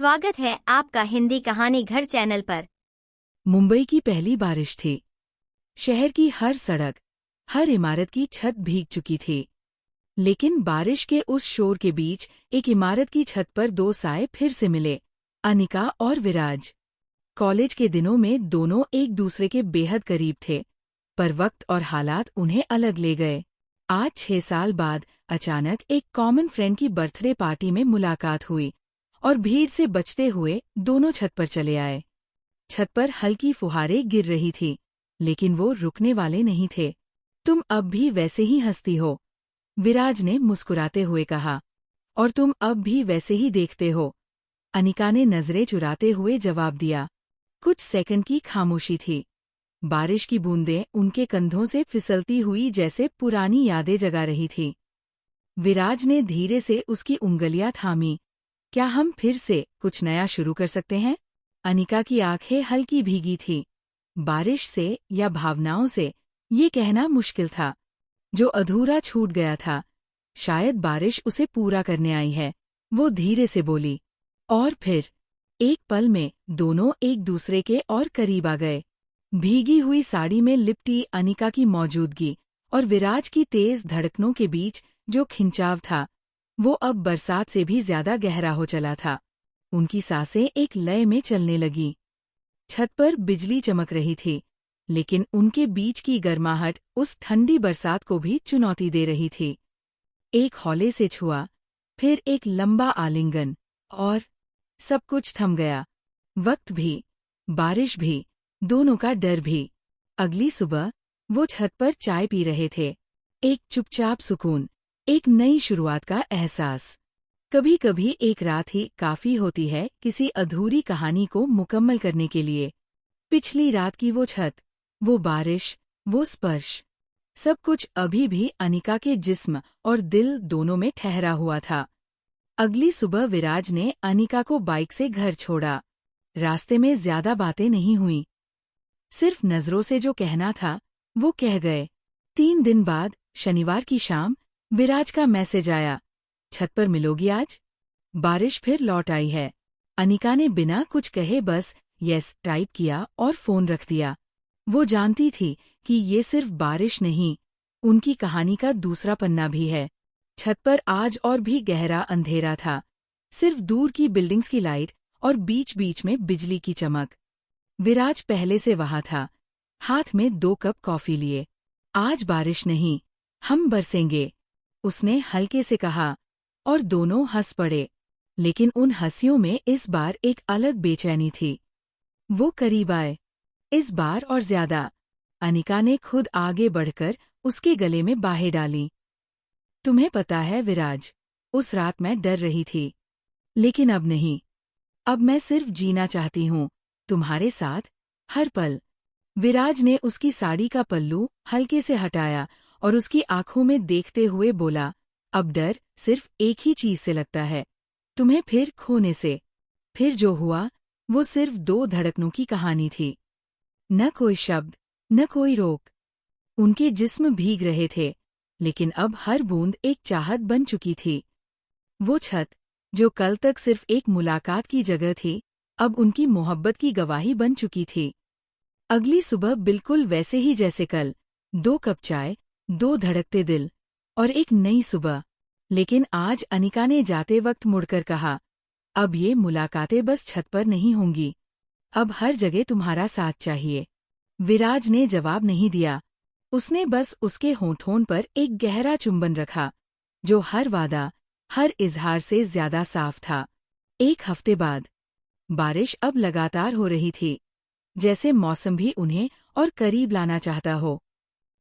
स्वागत है आपका हिंदी कहानी घर चैनल पर। मुंबई की पहली बारिश थी। शहर की हर सड़क, हर इमारत की छत भीग चुकी थी। लेकिन बारिश के उस शोर के बीच एक इमारत की छत पर दो साए फिर से मिले, अनिका और विराज। कॉलेज के दिनों में दोनों एक दूसरे के बेहद करीब थे, पर वक्त और हालात उन्हें अलग ले गए। आज 6 साल बाद अचानक एक कॉमन फ्रेंड की बर्थडे पार्टी में मुलाकात हुई और भीड़ से बचते हुए दोनों छत पर चले आए। छत पर हल्की फुहारें गिर रही थी, लेकिन वो रुकने वाले नहीं थे। तुम अब भी वैसे ही हंसती हो, विराज ने मुस्कुराते हुए कहा। और तुम अब भी वैसे ही देखते हो, अनिका ने नजरें चुराते हुए जवाब दिया। कुछ सेकंड की खामोशी थी। बारिश की बूंदें उनके कंधों से फिसलती हुई जैसे पुरानी यादें जगा रही थी। विराज ने धीरे से उसकी उंगलियां थामी। क्या हम फिर से कुछ नया शुरू कर सकते हैं? अनिका की आंखें हल्की भीगी थीं। बारिश से या भावनाओं से ये कहना मुश्किल था। जो अधूरा छूट गया था, शायद बारिश उसे पूरा करने आई है, वो धीरे से बोली। और फिर एक पल में दोनों एक दूसरे के और करीब आ गए। भीगी हुई साड़ी में लिपटी अनिका की मौजूदगी और विराज की तेज धड़कनों के बीच जो खिंचाव था, वो अब बरसात से भी ज्यादा गहरा हो चला था। उनकी सांसें एक लय में चलने लगी। छत पर बिजली चमक रही थी, लेकिन उनके बीच की गर्माहट उस ठंडी बरसात को भी चुनौती दे रही थी। एक हौले से छुआ, फिर एक लंबा आलिंगन, और सब कुछ थम गया। वक्त भी, बारिश भी, दोनों का डर भी। अगली सुबह वो छत पर चाय पी रहे थे। एक चुपचाप सुकून, एक नई शुरुआत का एहसास। कभी कभी एक रात ही काफी होती है किसी अधूरी कहानी को मुकम्मल करने के लिए। पिछली रात की वो छत, वो बारिश, वो स्पर्श, सब कुछ अभी भी अनिका के जिस्म और दिल दोनों में ठहरा हुआ था। अगली सुबह विराज ने अनिका को बाइक से घर छोड़ा। रास्ते में ज्यादा बातें नहीं हुईं। सिर्फ नजरों से जो कहना था, वो कह गए। 3 दिन बाद शनिवार की शाम विराज का मैसेज आया। छत पर मिलोगी आज? बारिश फिर लौट आई है। अनिका ने बिना कुछ कहे बस यस टाइप किया और फोन रख दिया। वो जानती थी कि ये सिर्फ बारिश नहीं, उनकी कहानी का दूसरा पन्ना भी है। छत पर आज और भी गहरा अंधेरा था, सिर्फ दूर की बिल्डिंग्स की लाइट और बीच बीच में बिजली की चमक। विराज पहले से वहां था, हाथ में 2 कप कॉफी लिए। आज बारिश नहीं, हम बरसेंगे, उसने हल्के से कहा, और दोनों हंस पड़े। लेकिन उन हंसियों में इस बार एक अलग बेचैनी थी। वो करीब आए, इस बार और ज्यादा। अनिका ने खुद आगे बढ़कर उसके गले में बाहें डाली। तुम्हें पता है विराज, उस रात मैं डर रही थी, लेकिन अब नहीं। अब मैं सिर्फ जीना चाहती हूँ, तुम्हारे साथ, हर पल। विराज ने उसकी साड़ी का पल्लू हल्के से हटाया और उसकी आंखों में देखते हुए बोला, अब डर सिर्फ एक ही चीज से लगता है, तुम्हें फिर खोने से। फिर जो हुआ, वो सिर्फ 2 धड़कनों की कहानी थी। न कोई शब्द, न कोई रोक। उनके जिस्म भीग रहे थे, लेकिन अब हर बूंद एक चाहत बन चुकी थी। वो छत, जो कल तक सिर्फ एक मुलाकात की जगह थी, अब उनकी मोहब्बत की गवाही बन चुकी थी। अगली सुबह बिल्कुल वैसे ही जैसे कल, 2 कप चाय, 2 धड़कते दिल, और एक नई सुबह। लेकिन आज अनिका ने जाते वक्त मुड़कर कहा, अब ये मुलाकातें बस छत पर नहीं होंगी, अब हर जगह तुम्हारा साथ चाहिए। विराज ने जवाब नहीं दिया, उसने बस उसके होठों पर एक गहरा चुंबन रखा, जो हर वादा, हर इजहार से ज्यादा साफ था। 1 हफ्ते बाद बारिश अब लगातार हो रही थी, जैसे मौसम भी उन्हें और करीब लाना चाहता हो।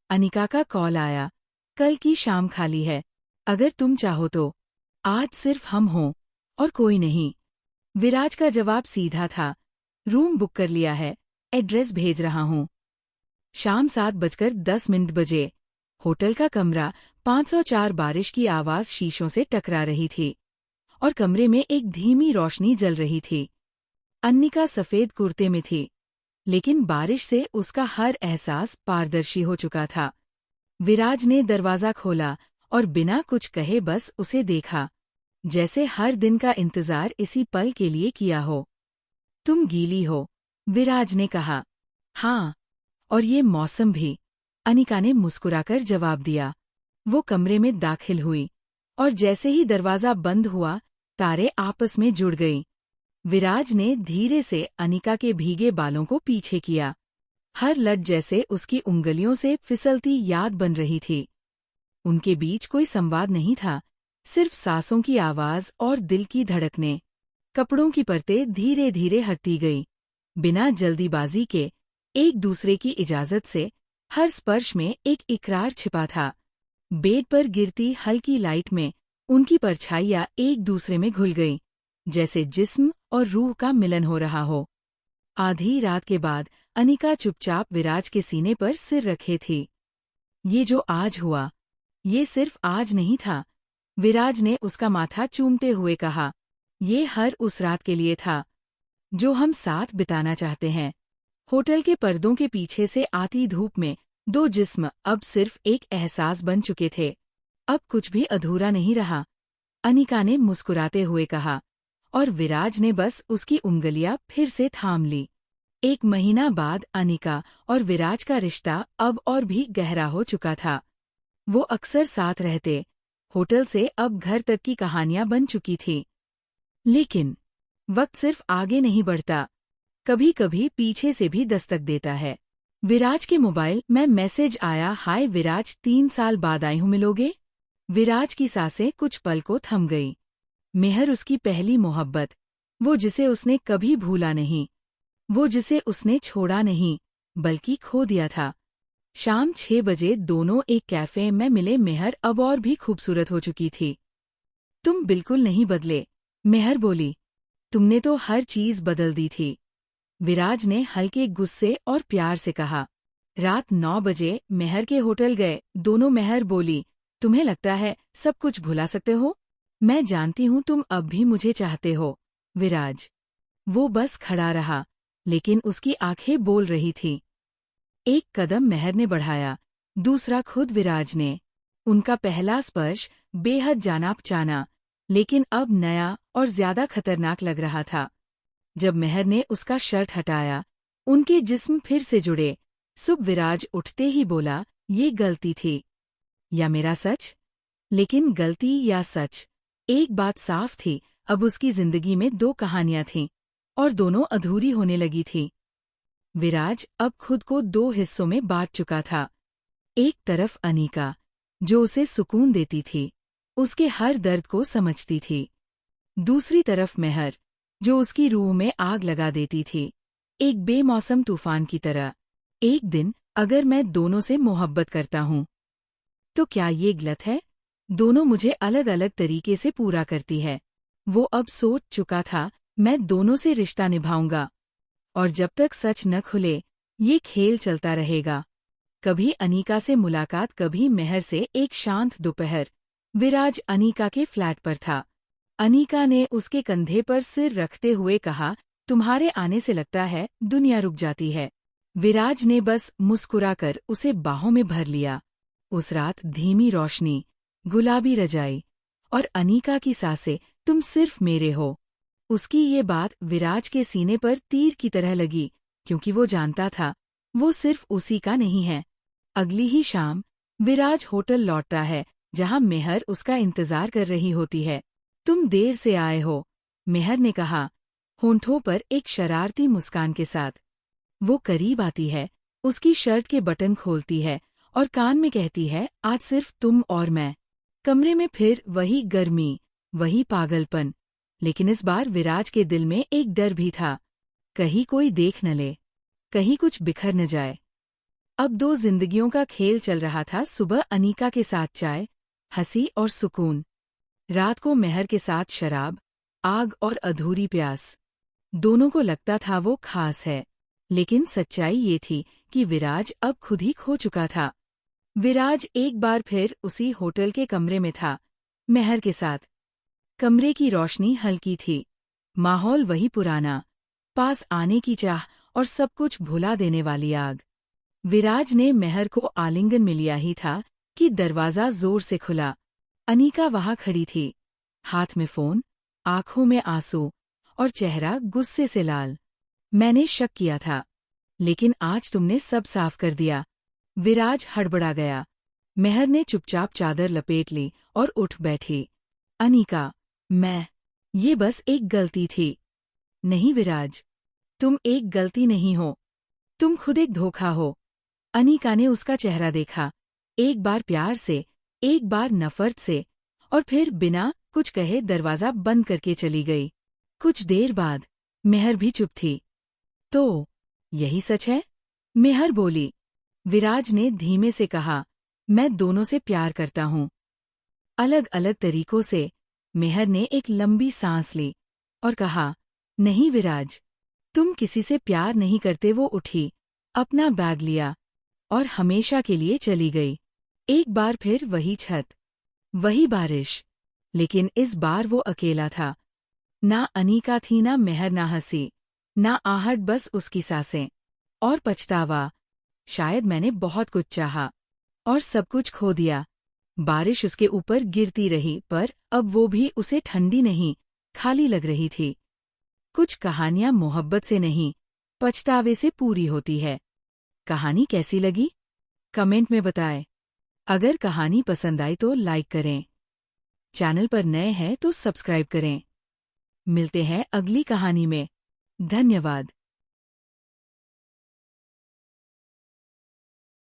अनिका का कॉल आया, कल की शाम खाली है, अगर तुम चाहो तो। आज सिर्फ हम हों, और कोई नहीं। विराज का जवाब सीधा था, रूम बुक कर लिया है, एड्रेस भेज रहा हूँ। शाम 7:10 बजे होटल का कमरा 504। बारिश की आवाज शीशों से टकरा रही थी, और कमरे में एक धीमी रोशनी जल रही थी। अनिका सफेद कुर्ते में थी, लेकिन बारिश से उसका हर एहसास पारदर्शी हो चुका था। विराज ने दरवाजा खोला और बिना कुछ कहे बस उसे देखा। जैसे हर दिन का इंतजार इसी पल के लिए किया हो। तुम गीली हो, विराज ने कहा। हाँ, और ये मौसम भी, अनिका ने मुस्कुराकर जवाब दिया। वो कमरे में दाखिल हुई, और जैसे ही दरवाजा बंद हुआ, तारे आपस में जुड़ गईं। विराज ने धीरे से अनिका के भीगे बालों को पीछे किया। हर लट जैसे उसकी उंगलियों से फिसलती याद बन रही थी। उनके बीच कोई संवाद नहीं था, सिर्फ सांसों की आवाज और दिल की धड़कनें। कपड़ों की परतें धीरे धीरे हटती गई, बिना जल्दीबाजी के, एक दूसरे की इजाजत से। हर स्पर्श में एक इकरार छिपा था। बेड पर गिरती हल्की लाइट में उनकी परछाइयां एक दूसरे में घुल गईं, जैसे जिस्म और रूह का मिलन हो रहा हो। आधी रात के बाद अनिका चुपचाप विराज के सीने पर सिर रखे थी। ये जो आज हुआ, ये सिर्फ आज नहीं था, विराज ने उसका माथा चूमते हुए कहा। ये हर उस रात के लिए था, जो हम साथ बिताना चाहते हैं। होटल के पर्दों के पीछे से आती धूप में दो जिस्म अब सिर्फ एक एहसास बन चुके थे। अब कुछ भी अधूरा नहीं रहा, अनिका ने मुस्कुराते हुए कहा, और विराज ने बस उसकी उंगलियां फिर से थाम ली। 1 महीना बाद अनिका और विराज का रिश्ता अब और भी गहरा हो चुका था। वो अक्सर साथ रहते, होटल से अब घर तक की कहानियां बन चुकी थी। लेकिन वक्त सिर्फ आगे नहीं बढ़ता, कभी कभी पीछे से भी दस्तक देता है। विराज के मोबाइल में मैसेज आया, हाय विराज, 3 साल बाद आई हूँ, मिलोगे? विराज की सांसें कुछ पल को थम गई। मेहर उसकी पहली मोहब्बत, वो जिसे उसने कभी भूला नहीं, वो जिसे उसने छोड़ा नहीं बल्कि खो दिया था। शाम 6 बजे दोनों एक कैफे में मिले। मेहर अब और भी खूबसूरत हो चुकी थी। तुम बिल्कुल नहीं बदले, मेहर बोली। तुमने तो हर चीज बदल दी थी, विराज ने हल्के गुस्से और प्यार से कहा। रात 9 बजे मेहर के होटल गए दोनों। मेहर बोली, तुम्हें लगता है सब कुछ भुला सकते हो? मैं जानती हूँ तुम अब भी मुझे चाहते हो, विराज। वो बस खड़ा रहा, लेकिन उसकी आंखें बोल रही थीं। एक कदम मेहर ने बढ़ाया, दूसरा खुद विराज ने। उनका पहला स्पर्श बेहद जाना-पहचाना, लेकिन अब नया और ज्यादा खतरनाक लग रहा था। जब मेहर ने उसका शर्ट हटाया, उनके जिस्म फिर से जुड़े। सुबह विराज उठते ही बोला, ये गलती थी या मेरा सच? लेकिन गलती या सच, एक बात साफ थी, अब उसकी जिंदगी में 2 कहानियां थीं, और दोनों अधूरी होने लगी थी। विराज अब खुद को 2 हिस्सों में बांट चुका था। एक तरफ अनिका, जो उसे सुकून देती थी, उसके हर दर्द को समझती थी। दूसरी तरफ मेहर, जो उसकी रूह में आग लगा देती थी, एक बेमौसम तूफान की तरह। एक दिन अगर मैं दोनों से मोहब्बत करता हूँ, तो क्या ये गलत है? दोनों मुझे अलग अलग तरीके से पूरा करती है। वो अब सोच चुका था, मैं दोनों से रिश्ता निभाऊंगा, और जब तक सच न खुले, ये खेल चलता रहेगा। कभी अनिका से मुलाकात, कभी मेहर से। एक शांत दोपहर, विराज अनिका के फ्लैट पर था। अनिका ने उसके कंधे पर सिर रखते हुए कहा, तुम्हारे आने से लगता है दुनिया रुक जाती है। विराज ने बस मुस्कुराकर उसे बाहों में भर लिया। उस रात धीमी रोशनी, गुलाबी रजाई, और अनिका की सांसें, तुम सिर्फ मेरे हो। उसकी ये बात विराज के सीने पर तीर की तरह लगी, क्योंकि वो जानता था, वो सिर्फ उसी का नहीं है। अगली ही शाम विराज होटल लौटता है, जहां मेहर उसका इंतजार कर रही होती है। तुम देर से आए हो, मेहर ने कहा, होंठों पर एक शरारती मुस्कान के साथ। वो करीब आती है, उसकी शर्ट के बटन खोलती है, और कान में कहती है, आज सिर्फ तुम और मैं। कमरे में फिर वही गर्मी, वही पागलपन, लेकिन इस बार विराज के दिल में एक डर भी था, कहीं कोई देख न ले, कहीं कुछ बिखर न जाए। अब 2 जिंदगियों का खेल चल रहा था। सुबह अनिका के साथ चाय, हंसी और सुकून। रात को मेहर के साथ शराब, आग और अधूरी प्यास। दोनों को लगता था वो खास है, लेकिन सच्चाई ये थी कि विराज अब खुद ही खो चुका था। विराज एक बार फिर उसी होटल के कमरे में था, मेहर के साथ। कमरे की रोशनी हल्की थी, माहौल वही पुराना, पास आने की चाह और सब कुछ भुला देने वाली आग। विराज ने मेहर को आलिंगन में लिया ही था कि दरवाजा जोर से खुला। अनिका वहां खड़ी थी, हाथ में फोन, आंखों में आंसू और चेहरा गुस्से से लाल। मैंने शक किया था, लेकिन आज तुमने सब साफ कर दिया। विराज हड़बड़ा गया। मेहर ने चुपचाप चादर लपेट ली और उठ बैठी। अनीका, ये बस एक गलती थी। नहीं विराज, तुम एक गलती नहीं हो, तुम खुद एक धोखा हो। अनीका ने उसका चेहरा देखा, एक बार प्यार से, एक बार नफरत से, और फिर बिना कुछ कहे दरवाजा बंद करके चली गई। कुछ देर बाद मेहर भी चुप थी। तो यही सच है? मेहर बोली। विराज ने धीमे से कहा, मैं दोनों से प्यार करता हूँ। अलग अलग तरीकों से। मेहर ने एक लंबी सांस ली और कहा, नहीं विराज, तुम किसी से प्यार नहीं करते। वो उठी, अपना बैग लिया और हमेशा के लिए चली गई। एक बार फिर वही छत, वही बारिश, लेकिन इस बार वो अकेला था। ना अनीका थी, ना मेहर, ना हंसी, ना आहट, बस उसकी सांसें और पछतावा। शायद मैंने बहुत कुछ चाहा और सब कुछ खो दिया। बारिश उसके ऊपर गिरती रही, पर अब वो भी उसे ठंडी नहीं, खाली लग रही थी। कुछ कहानियां मोहब्बत से नहीं, पछतावे से पूरी होती है। कहानी कैसी लगी? कमेंट में बताएं। अगर कहानी पसंद आई तो लाइक करें। चैनल पर नए हैं तो सब्सक्राइब करें। मिलते हैं अगली कहानी में। धन्यवाद।